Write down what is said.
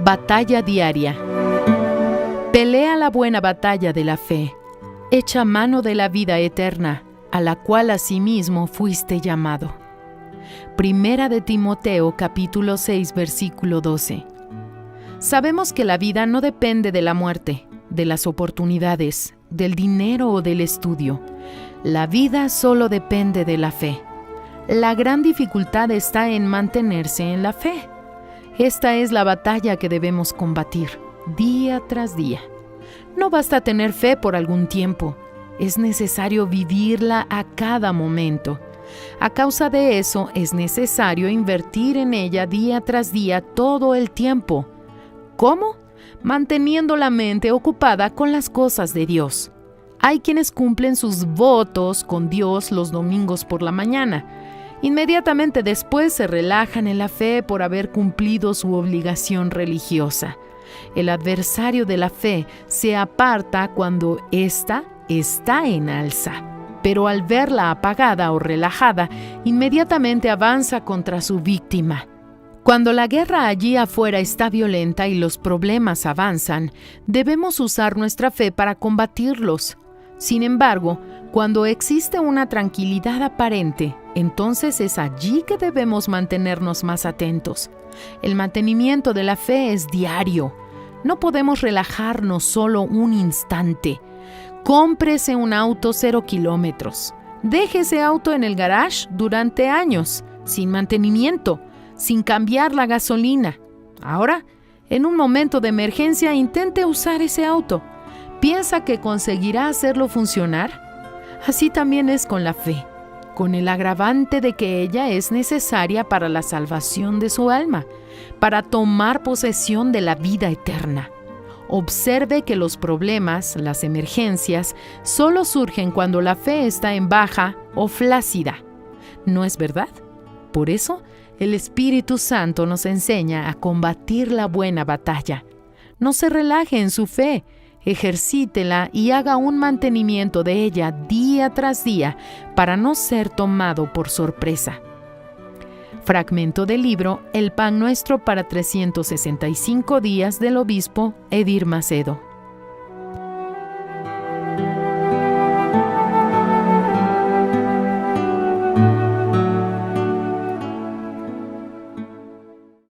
Batalla diaria. Pelea la buena batalla de la fe. Echa mano de la vida eterna, a la cual asimismo fuiste llamado. Primera de Timoteo, capítulo 6, versículo 12. Sabemos que la vida no depende de la muerte, de las oportunidades, del dinero o del estudio. La vida solo depende de la fe. La gran dificultad está en mantenerse en la fe. Esta es la batalla que debemos combatir, día tras día. No basta tener fe por algún tiempo, es necesario vivirla a cada momento. A causa de eso, es necesario invertir en ella día tras día todo el tiempo. ¿Cómo? Manteniendo la mente ocupada con las cosas de Dios. Hay quienes cumplen sus votos con Dios los domingos por la mañana. Inmediatamente después se relajan en la fe por haber cumplido su obligación religiosa. El adversario de la fe se aparta cuando ésta está en alza, pero al verla apagada o relajada, inmediatamente avanza contra su víctima. Cuando la guerra allí afuera está violenta y los problemas avanzan, debemos usar nuestra fe para combatirlos. Sin embargo, cuando existe una tranquilidad aparente, entonces es allí que debemos mantenernos más atentos. El mantenimiento de la fe es diario. No podemos relajarnos solo un instante. Cómprese un auto 0 kilómetros. Deje ese auto en el garage durante años, sin mantenimiento, sin cambiar la gasolina. Ahora, en un momento de emergencia, intente usar ese auto. ¿Piensa que conseguirá hacerlo funcionar? Así también es con la fe, con el agravante de que ella es necesaria para la salvación de su alma, para tomar posesión de la vida eterna. Observe que los problemas, las emergencias, solo surgen cuando la fe está en baja o flácida. ¿No es verdad? Por eso, el Espíritu Santo nos enseña a combatir la buena batalla. No se relaje en su fe, ejercítela y haga un mantenimiento de ella día tras día para no ser tomado por sorpresa. Fragmento del libro El Pan Nuestro para 365 días del obispo Edir Macedo.